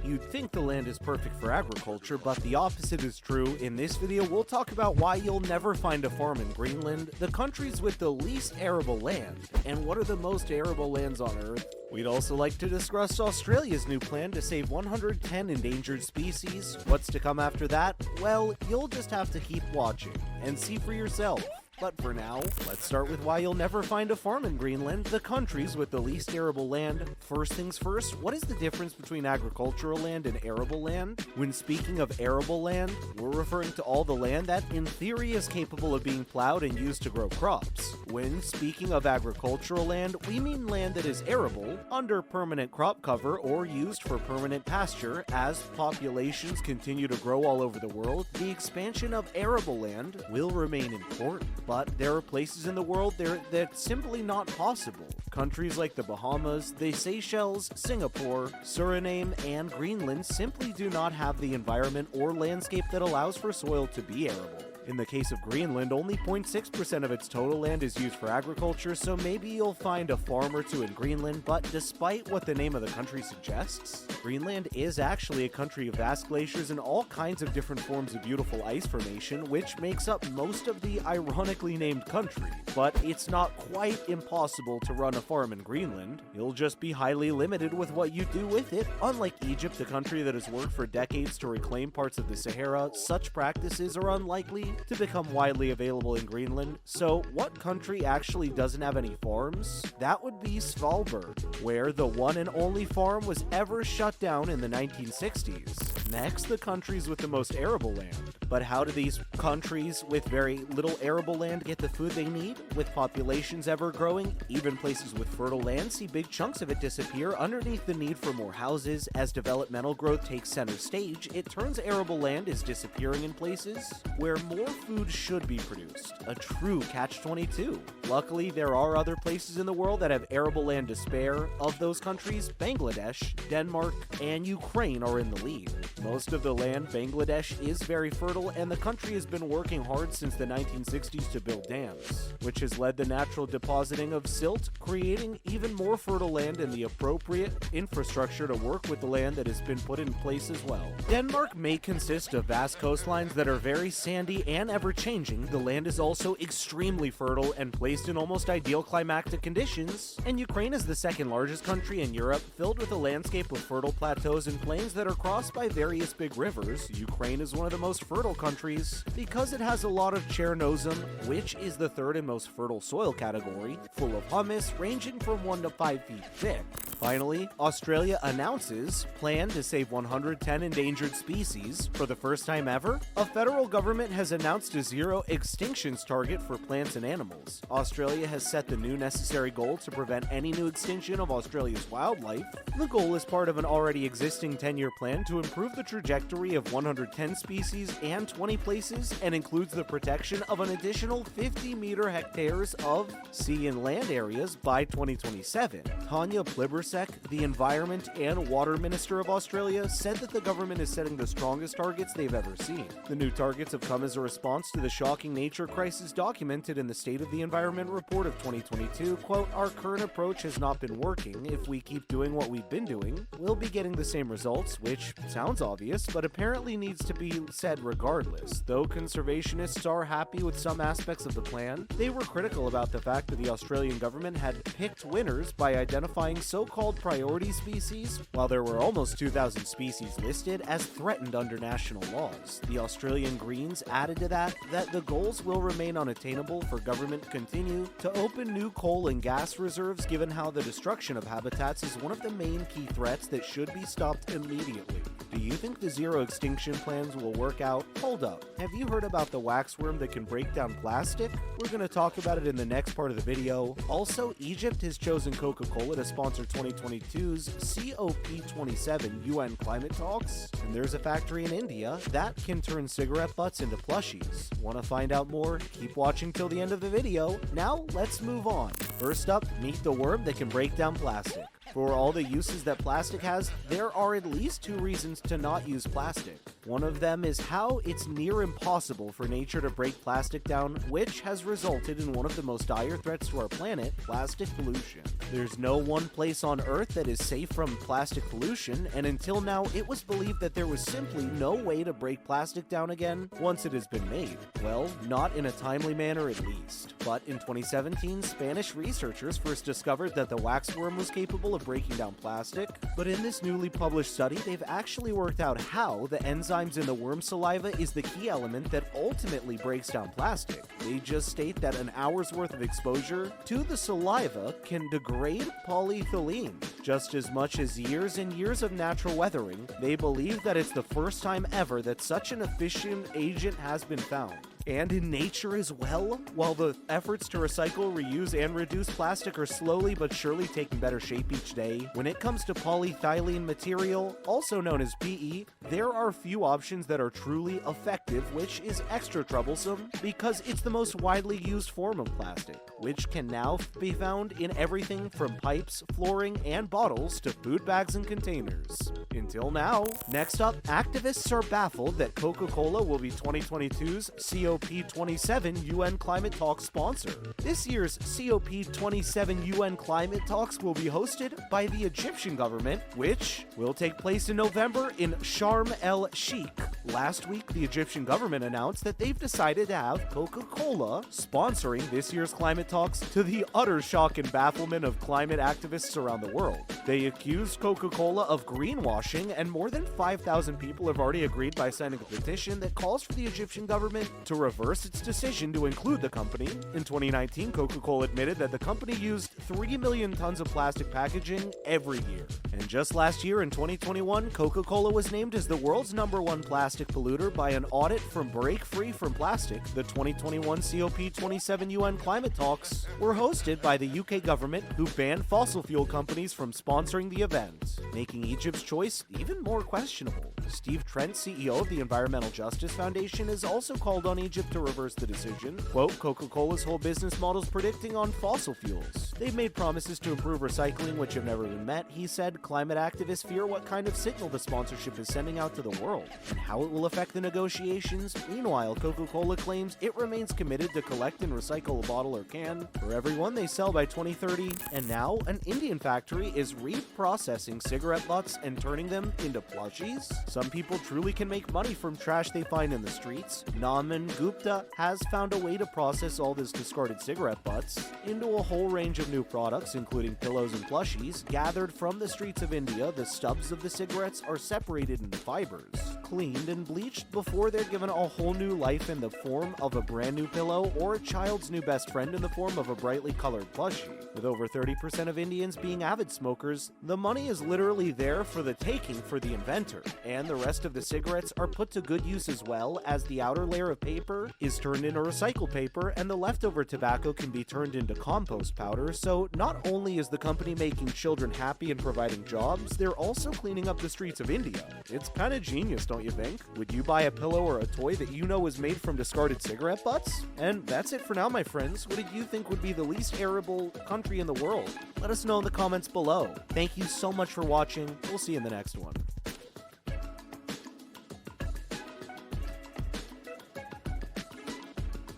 You'd think the land is perfect for agriculture, but the opposite is true. In this video, we'll talk about why you'll never find a farm in Greenland, the countries with the least arable land, and what are the most arable lands on Earth. We'd also like to discuss Australia's new plan to save 110 endangered species. What's to come after that? Well, you'll just have to keep watching and see for yourself. But for now, let's start with why you'll never find a farm in Greenland, the countries with the least arable land. First things first, what is the difference between agricultural land and arable land? When speaking of arable land, we're referring to all the land that, in theory, is capable of being plowed and used to grow crops. When speaking of agricultural land, we mean land that is arable, under permanent crop cover, or used for permanent pasture. As populations continue to grow all over the world, the expansion of arable land will remain important. But there are places in the world that's simply not possible. Countries like the Bahamas, the Seychelles, Singapore, Suriname, and Greenland simply do not have the environment or landscape that allows for soil to be arable. In the case of Greenland, only 0.6% of its total land is used for agriculture, so maybe you'll find a farm or two in Greenland, but despite what the name of the country suggests, Greenland is actually a country of vast glaciers and all kinds of different forms of beautiful ice formation, which makes up most of the ironically named country. But it's not quite impossible to run a farm in Greenland. You'll just be highly limited with what you do with it. Unlike Egypt, a country that has worked for decades to reclaim parts of the Sahara, such practices are unlikely to become widely available in Greenland. So what country actually doesn't have any farms? That would be Svalbard, where the one and only farm was ever shut down in the 1960s. Next, the countries with the most arable land. But how do these countries with very little arable land get the food they need? With populations ever growing, even places with fertile land see big chunks of it disappear underneath the need for more houses. As developmental growth takes center stage, it turns arable land is disappearing in places where more food should be produced. A true catch-22. Luckily, there are other places in the world that have arable land to spare. Of those countries, Bangladesh, Denmark, and Ukraine are in the lead. Most of the land Bangladesh is very fertile, and the country has been working hard since the 1960s to build dams, which has led the natural depositing of silt, creating even more fertile land and the appropriate infrastructure to work with the land that has been put in place as well. Denmark may consist of vast coastlines that are very sandy and ever-changing. The land is also extremely fertile and placed in almost ideal climatic conditions. And Ukraine is the second largest country in Europe, filled with a landscape of fertile plateaus and plains that are crossed by various big rivers. Ukraine is one of the most fertile countries because it has a lot of Chernozem, which is the third and most fertile soil category, full of humus ranging from 1 to 5 feet thick. Finally, Australia announces plan to save 110 endangered species. For the first time ever, a federal government has announced a zero extinctions target for plants and animals. Australia has set the new necessary goal to prevent any new extinction of Australia's wildlife. The goal is part of an already existing 10-year plan to improve the trajectory of 110 species and 20 places, and includes the protection of an additional 50 hectares of sea and land areas by 2027. Tanya Plibersek, the Environment and Water Minister of Australia, said that the government is setting the strongest targets they've ever seen. The new targets have come as a response to the shocking nature crisis documented in the State of the Environment report of 2022. Quote, "Our current approach has not been working. If we keep doing what we've been doing, we'll be getting the same results," which sounds obvious, but apparently needs to be said regardless. Though conservationists are happy with some aspects of the plan, they were critical about the fact that the Australian government had picked winners by identifying so-called priority species, while there were almost 2,000 species listed as threatened under national laws. The Australian Greens added to that the goals will remain unattainable for government to continue to open new coal and gas reserves, given how the destruction of habitats is one of the main key threats that should be stopped immediately. Do you think the zero extinction plans will work out? Hold up. Have you heard about the waxworm that can break down plastic? We're going to talk about it in the next part of the video. Also, Egypt has chosen Coca-Cola to sponsor 2022's COP27 UN climate talks. And there's a factory in India that can turn cigarette butts into plushies. Want to find out more? Keep watching till the end of the video. Now, let's move on. First up, meet the worm that can break down plastic. For all the uses that plastic has, there are at least 2 reasons to not use plastic. One of them is how it's near impossible for nature to break plastic down, which has resulted in one of the most dire threats to our planet, plastic pollution. There's no one place on Earth that is safe from plastic pollution, and until now it was believed that there was simply no way to break plastic down again once it has been made. Well, not in a timely manner at least. But in 2017, Spanish researchers first discovered that the waxworm was capable of breaking down plastic, but in this newly published study, they've actually worked out how the enzymes in the worm saliva is the key element that ultimately breaks down plastic. They just state that an hour's worth of exposure to the saliva can degrade polyethylene. Just as much as years and years of natural weathering, they believe that it's the first time ever that such an efficient agent has been found. And in nature as well, while the efforts to recycle, reuse, and reduce plastic are slowly but surely taking better shape each day, when it comes to polyethylene material, also known as PE, there are few options that are truly effective, which is extra troublesome because it's the most widely used form of plastic, which can now be found in everything from pipes, flooring, and bottles to food bags and containers. Until now. Next up, activists are baffled that Coca-Cola will be 2022's COP27 UN Climate Talks sponsor. This year's COP27 UN Climate Talks will be hosted by the Egyptian government, which will take place in November in Sharm el-Sheikh. Last week, the Egyptian government announced that they've decided to have Coca-Cola sponsoring this year's climate talks, to the utter shock and bafflement of climate activists around the world. They accused Coca-Cola of greenwashing, and more than 5,000 people have already agreed by signing a petition that calls for the Egyptian government to reverse its decision to include the company. In 2019, Coca-Cola admitted that the company used 3 million tons of plastic packaging every year. And just last year, in 2021, Coca-Cola was named as the world's #1 plastic polluter by an audit from Break Free from Plastic. The 2021 COP27 UN Climate Talks were hosted by the UK government, who banned fossil fuel companies from sponsoring the event, making Egypt's choice even more questionable. Steve Trent, CEO of the Environmental Justice Foundation, has also called on Egypt to reverse the decision. Quote, Coca-Cola's whole business model is predicting on fossil fuels. They've made promises to improve recycling, which have never been met, he said. Climate activists fear what kind of signal the sponsorship is sending out to the world and how it will affect the negotiations. Meanwhile, Coca-Cola claims it remains committed to collect and recycle a bottle or can for every one they sell by 2030. And now, an Indian factory is reprocessing cigarette butts and turning them into plushies. Some people truly can make money from trash they find in the streets. Naman Gupta has found a way to process all this discarded cigarette butts into a whole range of new products, including pillows and plushies. Gathered from the streets of India, the stubs of the cigarettes are separated into fibers, cleaned and bleached before they're given a whole new life in the form of a brand new pillow or a child's new best friend in the form of a brightly colored plushie. With over 30% of Indians being avid smokers, the money is literally there for the taking for the inventor, and the rest of the cigarettes are put to good use as well, as the outer layer of paper is turned into recycled paper and the leftover tobacco can be turned into compost powder. So not only is the company making children happy and providing jobs, they're also cleaning up the streets of India. It's kind of genius, don't you think? Would you buy a pillow or a toy that you know is made from discarded cigarette butts? And that's it for now, my friends. What did you think would be the least arable country in the world? Let us know in the comments below. Thank you so much for watching. We'll see you in the next one.